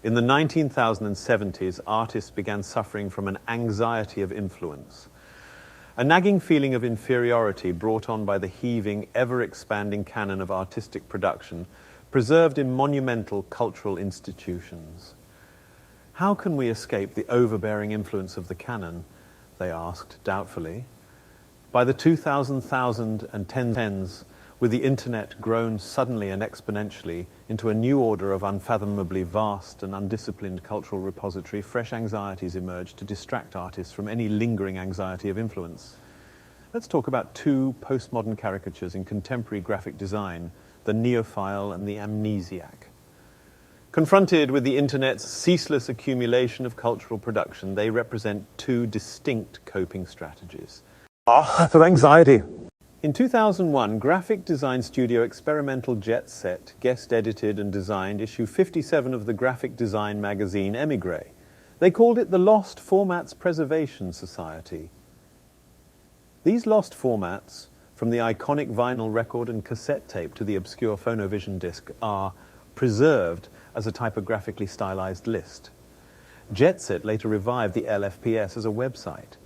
In the 1970s, artists began suffering from an anxiety of influence, a nagging feeling of inferiority brought on by the heaving, ever-expanding canon of artistic production preserved in monumental cultural institutions. How can we escape the overbearing influence of the canon, they asked doubtfully. By the 2000s and 10s, with the internet grown suddenly and exponentially into a new order of unfathomably vast and undisciplined cultural repository, fresh anxieties emerged to distract artists from any lingering anxiety of influence. Let's talk about two postmodern caricatures in contemporary graphic design, the neophile and the amnesiac. Confronted with the internet's ceaseless accumulation of cultural production, they represent two distinct coping strategies. Of anxiety. In 2001, graphic design studio Experimental Jet Set guest-edited and designed issue 57 of the graphic design magazine Emigre. They called it the Lost Formats Preservation Society. These lost formats, from the iconic vinyl record and cassette tape to the obscure Phonovision disc, are preserved as a typographically stylized list. Jet Set later revived the LFPS as a website.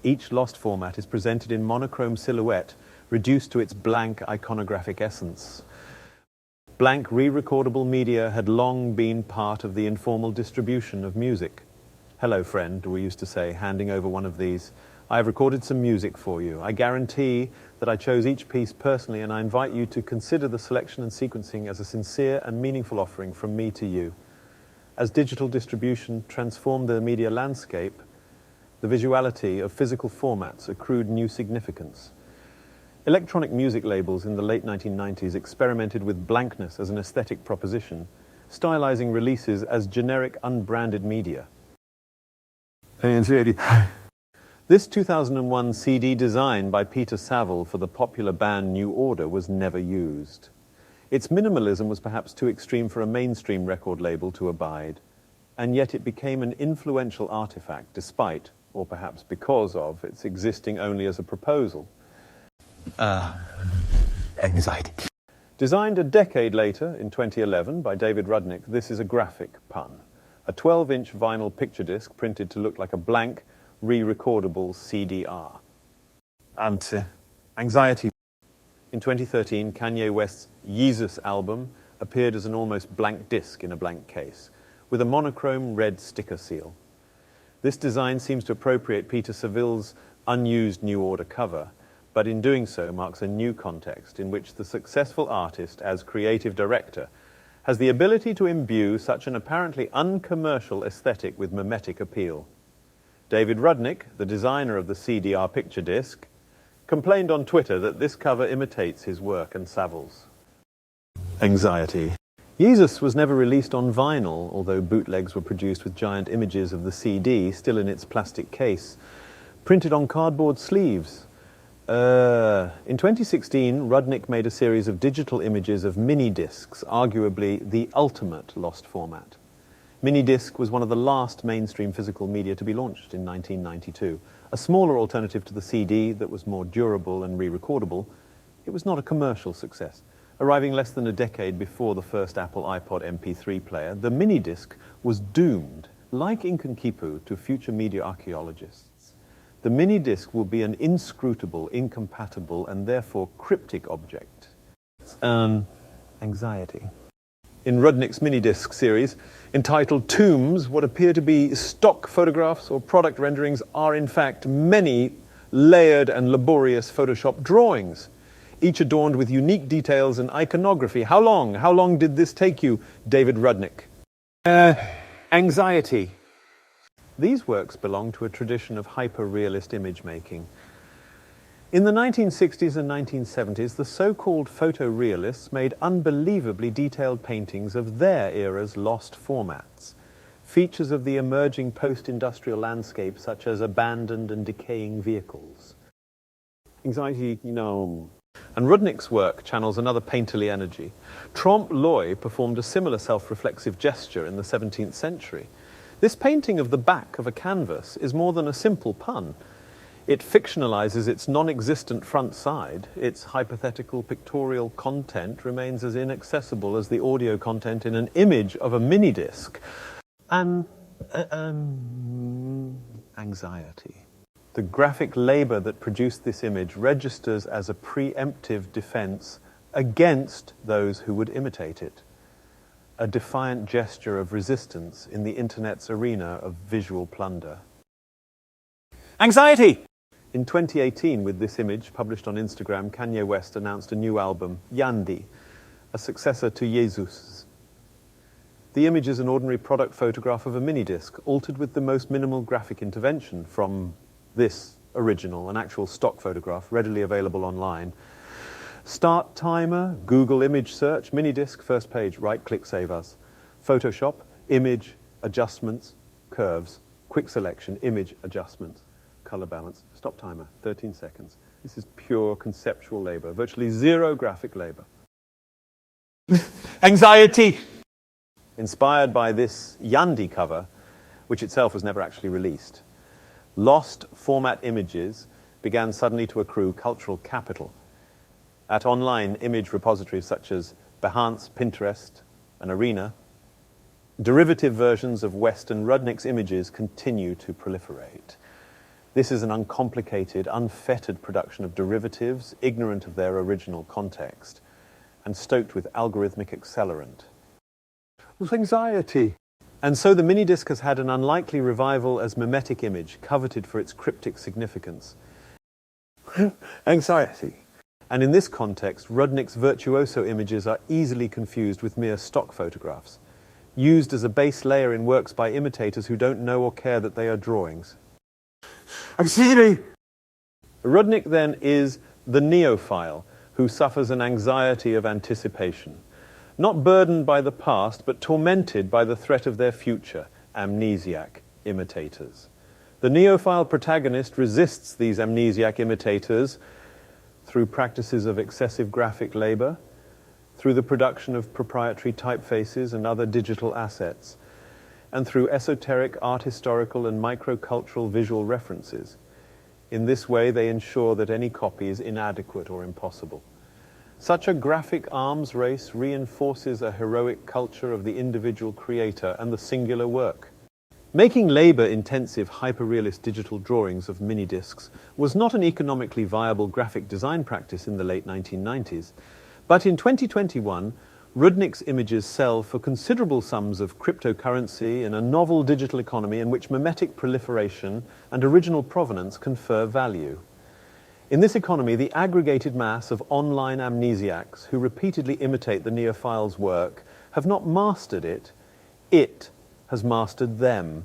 Each lost format is presented in monochrome silhouette, reduced to its blank iconographic essence. Blank re-recordable media had long been part of the informal distribution of music. "Hello, friend," we used to say, handing over one of these. "I have recorded some music for you. I guarantee that I chose each piece personally, and I invite you to consider the selection and sequencing as a sincere and meaningful offering from me to you." As digital distribution transformed the media landscape, the visuality of physical formats accrued new significance. Electronic music labels in the late 1990s experimented with blankness as an aesthetic proposition, stylizing releases as generic, unbranded media. This 2001 CD design by Peter Saville for the popular band New Order was never used. Its minimalism was perhaps too extreme for a mainstream record label to abide, and yet it became an influential artifact despite, or perhaps because of, its existing only as a proposal. Anxiety. Designed a decade later, in 2011, by David Rudnick, this is a graphic pun. A 12-inch vinyl picture disc printed to look like a blank, re-recordable CDR. Anxiety. In 2013, Kanye West's Yeezus album appeared as an almost blank disc in a blank case, with a monochrome red sticker seal. This design seems to appropriate Peter Saville's unused New Order cover, but in doing so marks a new context in which the successful artist, as creative director, has the ability to imbue such an apparently uncommercial aesthetic with mimetic appeal. David Rudnick, the designer of the CDR picture disc, complained on Twitter that this cover imitates his work and Saville's. Anxiety. Yeezus was never released on vinyl, although bootlegs were produced with giant images of the CD, still in its plastic case, printed on cardboard sleeves. In 2016, Rudnick made a series of digital images of mini-discs, arguably the ultimate lost format. Mini-disc was one of the last mainstream physical media to be launched in 1992. A smaller alternative to the CD that was more durable and re-recordable, it was not a commercial success. Arriving less than a decade before the first Apple iPod MP3 player, the mini-disc was doomed, like Inconkipu, to future media archaeologists. The mini-disc will be an inscrutable, incompatible, and therefore cryptic object. Anxiety. In Rudnick's mini-disc series, entitled Tombs, what appear to be stock photographs or product renderings are in fact many layered and laborious Photoshop drawings, each adorned with unique details and iconography. How long did this take you, David Rudnick? Anxiety. These works belong to a tradition of hyper-realist image making. In the 1960s and 1970s, the so-called photorealists made unbelievably detailed paintings of their era's lost formats, features of the emerging post-industrial landscape such as abandoned and decaying vehicles. Anxiety, And Rudnick's work channels another painterly energy. Trompe l'oeil performed a similar self-reflexive gesture in the 17th century. This painting of the back of a canvas is more than a simple pun. It fictionalizes its non-existent front side. Its hypothetical pictorial content remains as inaccessible as the audio content in an image of a mini-disc. Anxiety. The graphic labor that produced this image registers as a preemptive defense against those who would imitate it, a defiant gesture of resistance in the internet's arena of visual plunder. Anxiety! In 2018, with this image published on Instagram, Kanye West announced a new album, Yandi, a successor to Jesus. The image is an ordinary product photograph of a mini-disc, altered with the most minimal graphic intervention from this original, an actual stock photograph, readily available online. Start timer, Google image search, mini-disc, first page, right-click Save As. Photoshop, image, adjustments, curves, quick selection, image, adjustments, color balance, stop timer, 13 seconds. This is pure conceptual labor, virtually zero graphic labor. Anxiety. Inspired by this Yandi cover, which itself was never actually released, lost format images began suddenly to accrue cultural capital at online image repositories such as Behance, Pinterest, and Arena. Derivative versions of West and Rudnick's images continue to proliferate. This is an uncomplicated, unfettered production of derivatives, ignorant of their original context, and stoked with algorithmic accelerant. With anxiety. And so the mini-disc has had an unlikely revival as mimetic image, coveted for its cryptic significance. Anxiety. And in this context, Rudnick's virtuoso images are easily confused with mere stock photographs, used as a base layer in works by imitators who don't know or care that they are drawings. Anxiety. Rudnick then is the neophile who suffers an anxiety of anticipation, not burdened by the past, but tormented by the threat of their future, amnesiac imitators. The neophile protagonist resists these amnesiac imitators through practices of excessive graphic labor, through the production of proprietary typefaces and other digital assets, and through esoteric art historical and microcultural visual references. In this way, they ensure that any copy is inadequate or impossible. Such a graphic arms race reinforces a heroic culture of the individual creator and the singular work. Making labor-intensive, hyper-realist digital drawings of mini-discs was not an economically viable graphic design practice in the late 1990s, but in 2021, Rudnick's images sell for considerable sums of cryptocurrency in a novel digital economy in which mimetic proliferation and original provenance confer value. In this economy, the aggregated mass of online amnesiacs who repeatedly imitate the neophile's work have not mastered it, it has mastered them,